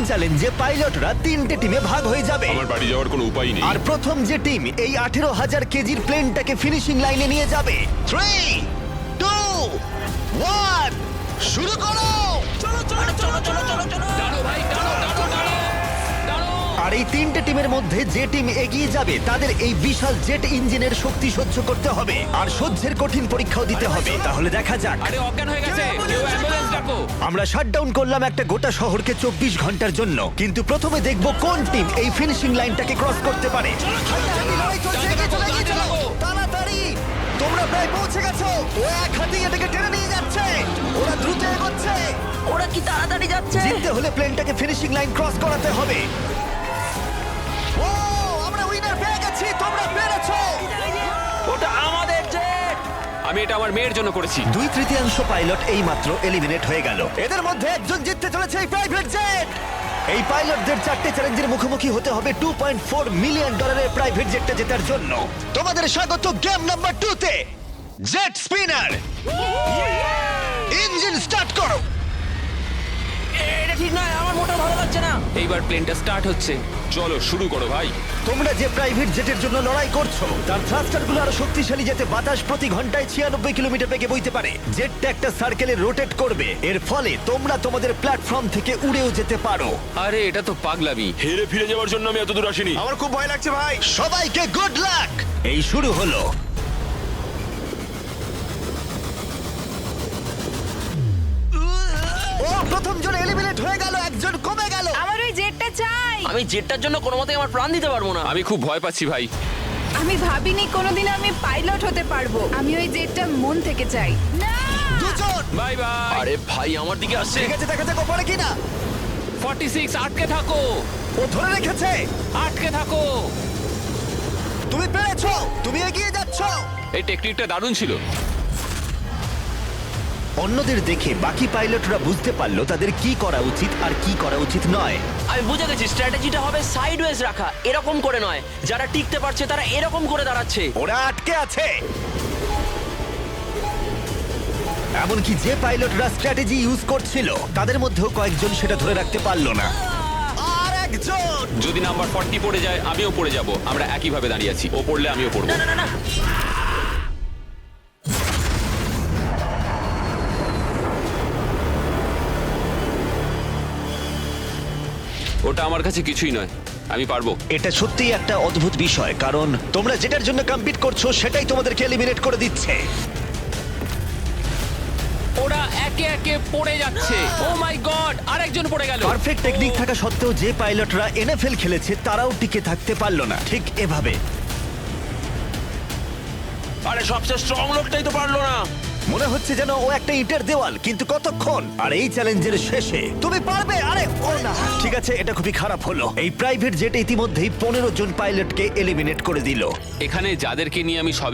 চ্যালেঞ্জে পাইলটরা 3টে টিমে ভাগ হয়ে যাবে। আমার বাড়ি যাওয়ার কোনো উপায় নেই। আর প্রথম যে টিম এই 18,000 কেজির প্লেনটাকে ফিনিশিং লাইনে নিয়ে যাবে, 3, 2, 1, শুরু করো। আর এই 3টে টিমের মধ্যে যে টিম এগিয়ে যাবে তাদের এই বিশাল জেট ইঞ্জিনের শক্তি সহ্য করতে হবে আর সহ্যের কঠিন পরীক্ষাও দিতে হবে। তাহলে দেখা যাক। আরে অজ্ঞান হয়ে গেছে, কেউ অ্যাম্বুলেন্স ডাকো। আমরা শাটডাউন করলাম একটা গোটা শহরকে 24 ঘন্টার জন্য, কিন্তু প্রথমে দেখব কোন টিম এই ফিনিশিং লাইনটাকে ক্রস করতে পারে। তাড়াতাড়ি, তোমরা প্রায় পৌঁছে গেছো। ও এক হাতে এটাকে টেনে নিয়ে যাচ্ছে, ওরা দ্রুত এগোচ্ছে। ওরা কি তাড়াতাড়ি যাচ্ছে? জিততে হলে প্লেনটাকে ফিনিশিং লাইন ক্রস করাতে হবে। ও, আমরা উইনার পেয়ে গেছি, তোমরা পেরেছো। ওটা আমাদের জেট। আমি এটা আমার মেয়ের জন্য করেছি। 2/3 পাইলট এই মাত্র এলিমিনেট হয়ে গেল। এদের মধ্যে একজন জিততে চলেছে এই প্রাইভেট জেট। এই পাইলটদের 4টে চ্যালেঞ্জের মুখোমুখি হতে হবে $2.4 মিলিয়ন প্রাইভেট জেটটা জেতার জন্য। তোমাদের স্বাগত গেম নাম্বার 2 তে, জেট স্পিনার। ইঞ্জিন স্টার্ট করো। এটা ঠিক নয়, আমার মোটর ভালো লাগছে না। এইবার প্লেনটা স্টার্ট হচ্ছে। চলো শুরু করো ভাই। তোমরা যে প্রাইভেট জেটের জন্য লড়াই করছো তার থ্রাস্টারগুলো আরো শক্তিশালী, যাতে বাতাস প্রতি ঘন্টায় 96 কিলোমিটার বেগে বইতে পারে। জেটটা একটা সার্কেলে রোটেট করবে, এর ফলে তোমরা তোমাদের প্ল্যাটফর্ম থেকে উড়েও যেতে পারো। আরে এটা তো পাগলামি। হেরে ফিরে যাওয়ার জন্য আমি এত দূর আসিনি। আমার খুব ভয় লাগছে ভাই। সবাইকে গুড লাক। এই শুরু হলো। ও, প্রথম জন এলিমিনেট হয়ে গেল, একজন কমে গেল। আমার ওই জেটটা চাই। আমি জেটটার জন্য কোনো মতেই আমার প্রাণ দিতে পারবো না। আমি খুব ভয় পাচ্ছি ভাই। আমি ভাবিনি কোনোদিন আমি পাইলট হতে পারবো। আমি ওই জেটটা মন থেকে চাই। না, দুজন। Bye bye. আরে ভাই আমার দিকে আসছে। ঠিক আছে, দেখা যাক ও পারে কিনা। 46 আটকে থাকো, ও ধরে রেখেছে। আটকে থাকো। তুমি পেরেছো, তুমি এগিয়ে যাচ্ছ। এই টেকনিকটা দারুণ ছিল। অন্যদের দেখে বাকি পাইলটরা বুঝতে পারলো তাদের কি করা উচিত আর কি করা উচিত নয়। আমি বুঝে গেছি, স্ট্র্যাটেজিটা হবে সাইডওয়েজ রাখা, এরকম করে নয়। যারা টিকতে পারছে তারা এরকম করে দাঁড়াচ্ছে। ওরা আটকে আছে। এমনকি যে পাইলটরা স্ট্র্যাটেজি ইউজ করছিল তাদের মধ্যেও কয়েকজন সেটা ধরে রাখতে পারলো না। আর একজন। যদি নাম্বার 40 পড়ে যায় আমিও পড়ে যাব। আমরা একই ভাবে দাঁড়িয়ে আছি, ও পড়লে আমিও পড়বো। না না না না, ওটা আমার কাছে কিছুই নয়, আমি পারবো। এটা সত্যিই একটা অদ্ভুত বিষয়, কারণ তোমরা যেটার জন্য কম্পিট করছো সেটাই তোমাদেরকে এলিমিনেট করে দিচ্ছে। ওরা একে একে পড়ে যাচ্ছে। ও মাই গড, আরেকজন পড়ে গেল। পারফেক্ট টেকনিক থাকা সত্ত্বেও যে পাইলটরা এনএফএল খেলেছে তারাও টিকে থাকতে পারলো না ঠিক এভাবে। আরে সবচেয়ে স্ট্রং লোকটাই তো পারলো না। মনে হচ্ছে যেন ও একটা ইটের দেওয়াল, কিন্তু কতক্ষণ। আর এই চ্যালেঞ্জের শেষে তুমি পারবে। আরে ও না, ঠিক আছে, এটা খুবই খারাপ হলো। এই প্রাইভেট জেট ইতিমধ্যেই 15 জন পাইলটকে এলিমিনেট করে দিল। এখানে যাদেরকে নিয়ে আমি সব